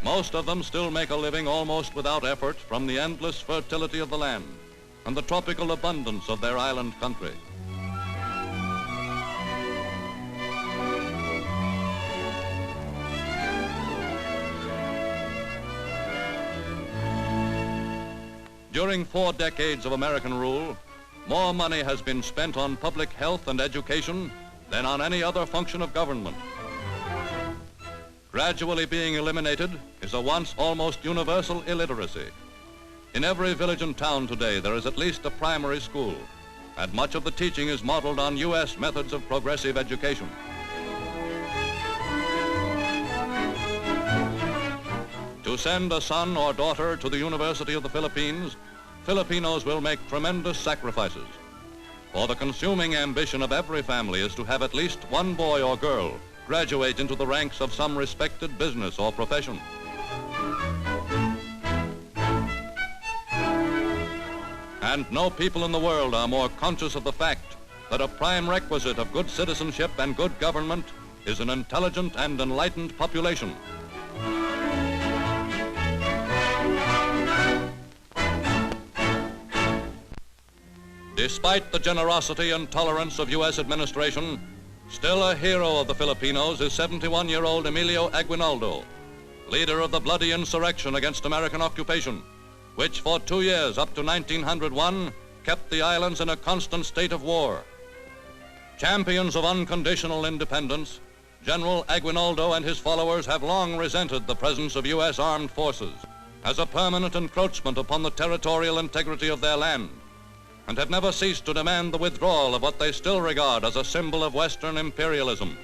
Most of them still make a living almost without effort from the endless fertility of the land and the tropical abundance of their island country. During 4 decades of American rule, more money has been spent on public health and education than on any other function of government. Gradually being eliminated is a once almost universal illiteracy. In every village and town today, there is at least a primary school, and much of the teaching is modeled on U.S. methods of progressive education. To send a son or daughter to the University of the Philippines, Filipinos will make tremendous sacrifices. For the consuming ambition of every family is to have at least one boy or girl graduate into the ranks of some respected business or profession. And no people in the world are more conscious of the fact that a prime requisite of good citizenship and good government is an intelligent and enlightened population. Despite the generosity and tolerance of U.S. administration, still a hero of the Filipinos is 71-year-old Emilio Aguinaldo, leader of the bloody insurrection against American occupation, which for 2 years up to 1901 kept the islands in a constant state of war. Champions of unconditional independence, General Aguinaldo and his followers have long resented the presence of U.S. armed forces as a permanent encroachment upon the territorial integrity of their land, and have never ceased to demand the withdrawal of what they still regard as a symbol of Western imperialism.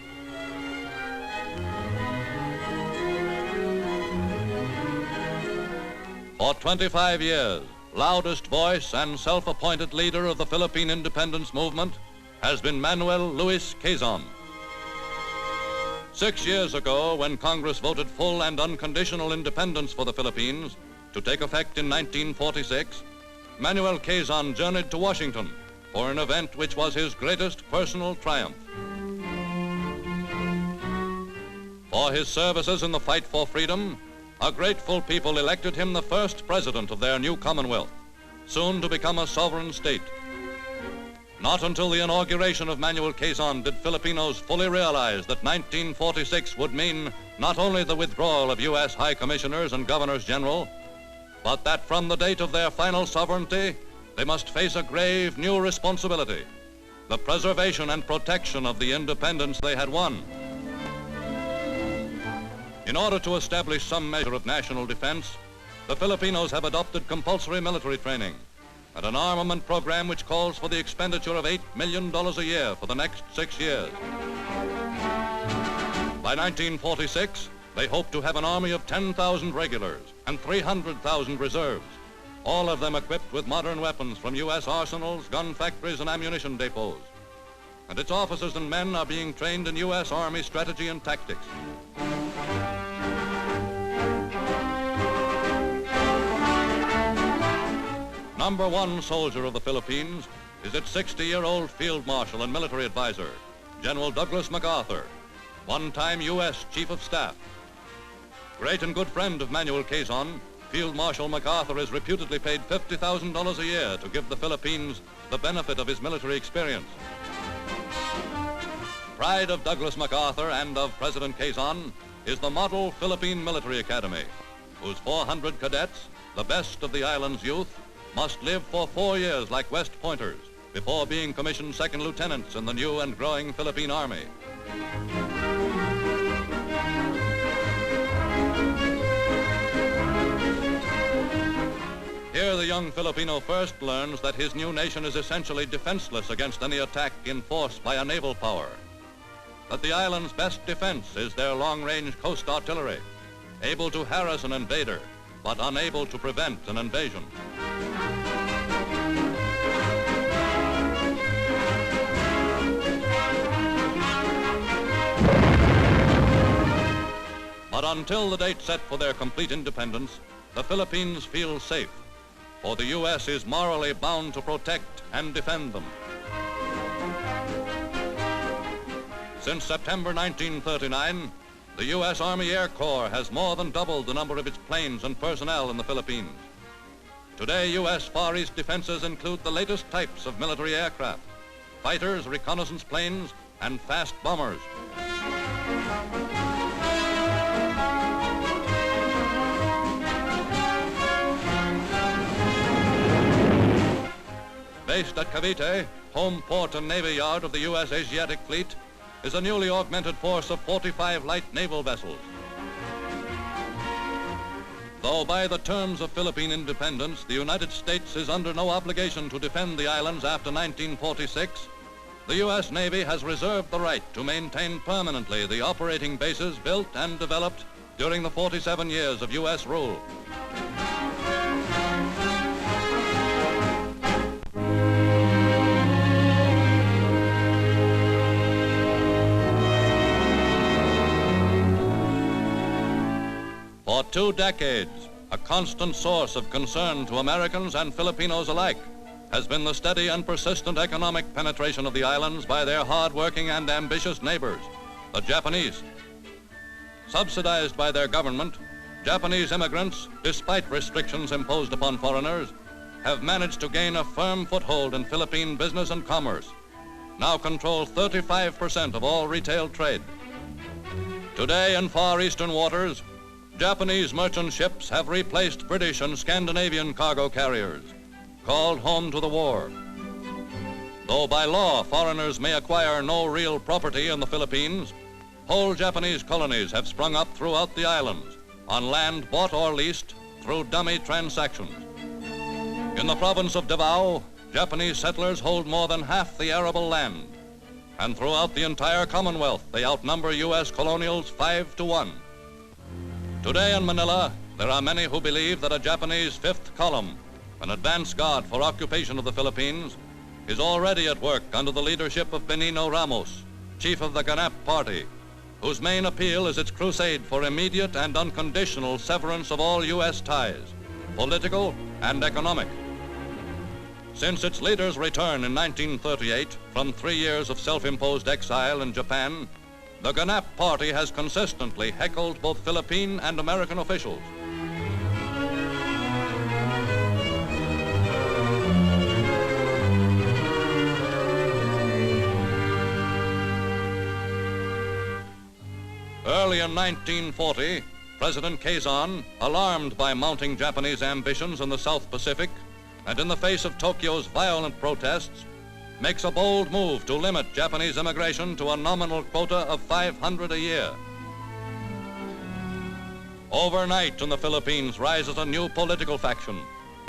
For 25 years, loudest voice and self-appointed leader of the Philippine independence movement has been Manuel Kazan. 6 years ago, when Congress voted full and unconditional independence for the Philippines to take effect in 1946, Manuel Kazan journeyed to Washington for an event which was his greatest personal triumph. For his services in the fight for freedom, a grateful people elected him the first president of their new Commonwealth, soon to become a sovereign state. Not until the inauguration of Manuel Kazan did Filipinos fully realize that 1946 would mean not only the withdrawal of U.S. High Commissioners and Governors General, but that from the date of their final sovereignty, they must face a grave new responsibility, the preservation and protection of the independence they had won. In order to establish some measure of national defense, the Filipinos have adopted compulsory military training and an armament program which calls for the expenditure of $8 million a year for the next 6 years. By 1946, they hope to have an army of 10,000 regulars and 300,000 reserves, all of them equipped with modern weapons from U.S. arsenals, gun factories, and ammunition depots. And its officers and men are being trained in U.S. Army strategy and tactics. Number 1 soldier of the Philippines is its 60-year-old Field Marshal and military advisor, General Douglas MacArthur, one-time U.S. Chief of Staff. Great and good friend of Manuel Kazan, Field Marshal MacArthur is reputedly paid $50,000 a year to give the Philippines the benefit of his military experience. Pride of Douglas MacArthur and of President Kazan is the model Philippine Military Academy, whose 400 cadets, the best of the island's youth, must live for 4 years like West Pointers before being commissioned second lieutenants in the new and growing Philippine Army. Here the young Filipino first learns that his new nation is essentially defenseless against any attack in force by a naval power, that the island's best defense is their long-range coast artillery, able to harass an invader, but unable to prevent an invasion. But until the date set for their complete independence, the Philippines feel safe, for the U.S. is morally bound to protect and defend them. Since September 1939, the U.S. Army Air Corps has more than doubled the number of its planes and personnel in the Philippines. Today, U.S. Far East defenses include the latest types of military aircraft, fighters, reconnaissance planes, and fast bombers. Based at Cavite, home port and navy yard of the U.S. Asiatic Fleet, is a newly augmented force of 45 light naval vessels. Though by the terms of Philippine independence, the United States is under no obligation to defend the islands after 1946, the U.S. Navy has reserved the right to maintain permanently the operating bases built and developed during the 47 years of U.S. rule. For 2 decades, a constant source of concern to Americans and Filipinos alike has been the steady and persistent economic penetration of the islands by their hard-working and ambitious neighbors, the Japanese. Subsidized by their government, Japanese immigrants, despite restrictions imposed upon foreigners, have managed to gain a firm foothold in Philippine business and commerce, now control 35% of all retail trade. Today in Far Eastern waters, Japanese merchant ships have replaced British and Scandinavian cargo carriers, called home to the war. Though by law foreigners may acquire no real property in the Philippines, whole Japanese colonies have sprung up throughout the islands, on land bought or leased through dummy transactions. In the province of Davao, Japanese settlers hold more than half the arable land, and throughout the entire Commonwealth they outnumber U.S. colonials 5 to 1. Today in Manila, there are many who believe that a Japanese 5th column, an advance guard for occupation of the Philippines, is already at work under the leadership of Benigno Ramos, chief of the Ganap Party, whose main appeal is its crusade for immediate and unconditional severance of all U.S. ties, political and economic. Since its leader's return in 1938 from 3 years of self-imposed exile in Japan, the Ganap Party has consistently heckled both Philippine and American officials. Early in 1940, President Kazan, alarmed by mounting Japanese ambitions in the South Pacific and in the face of Tokyo's violent protests, makes a bold move to limit Japanese immigration to a nominal quota of 500 a year. Overnight in the Philippines rises a new political faction,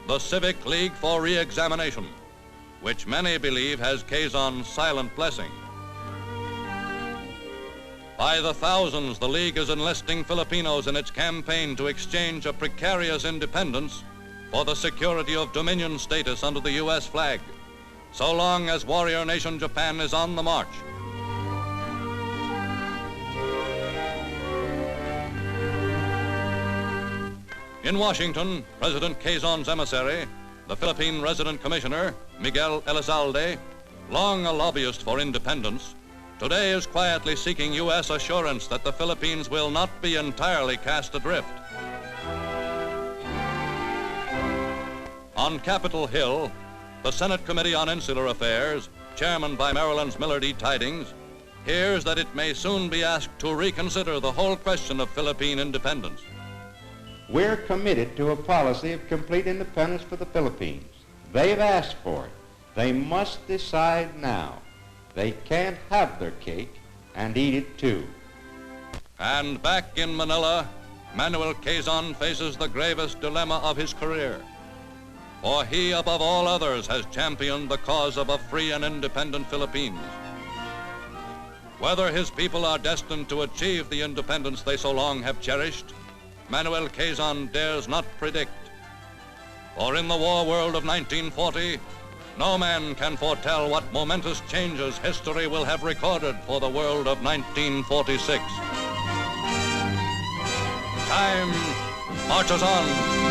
the Civic League for Re-Examination, which many believe has Kazan's silent blessing. By the thousands, the League is enlisting Filipinos in its campaign to exchange a precarious independence for the security of Dominion status under the U.S. flag, so long as warrior nation Japan is on the march. In Washington, President Kazan's emissary, the Philippine resident commissioner, Miguel Elizalde, long a lobbyist for independence, today is quietly seeking U.S. assurance that the Philippines will not be entirely cast adrift. On Capitol Hill, the Senate Committee on Insular Affairs, chairman by Maryland's Millard E. Tidings, hears that it may soon be asked to reconsider the whole question of Philippine independence. We're committed to a policy of complete independence for the Philippines. They've asked for it. They must decide now. They can't have their cake and eat it too. And back in Manila, Manuel Kazan faces the gravest dilemma of his career. For he, above all others, has championed the cause of a free and independent Philippines. Whether his people are destined to achieve the independence they so long have cherished, Manuel Kazan dares not predict. For in the war world of 1940, no man can foretell what momentous changes history will have recorded for the world of 1946. Time marches on.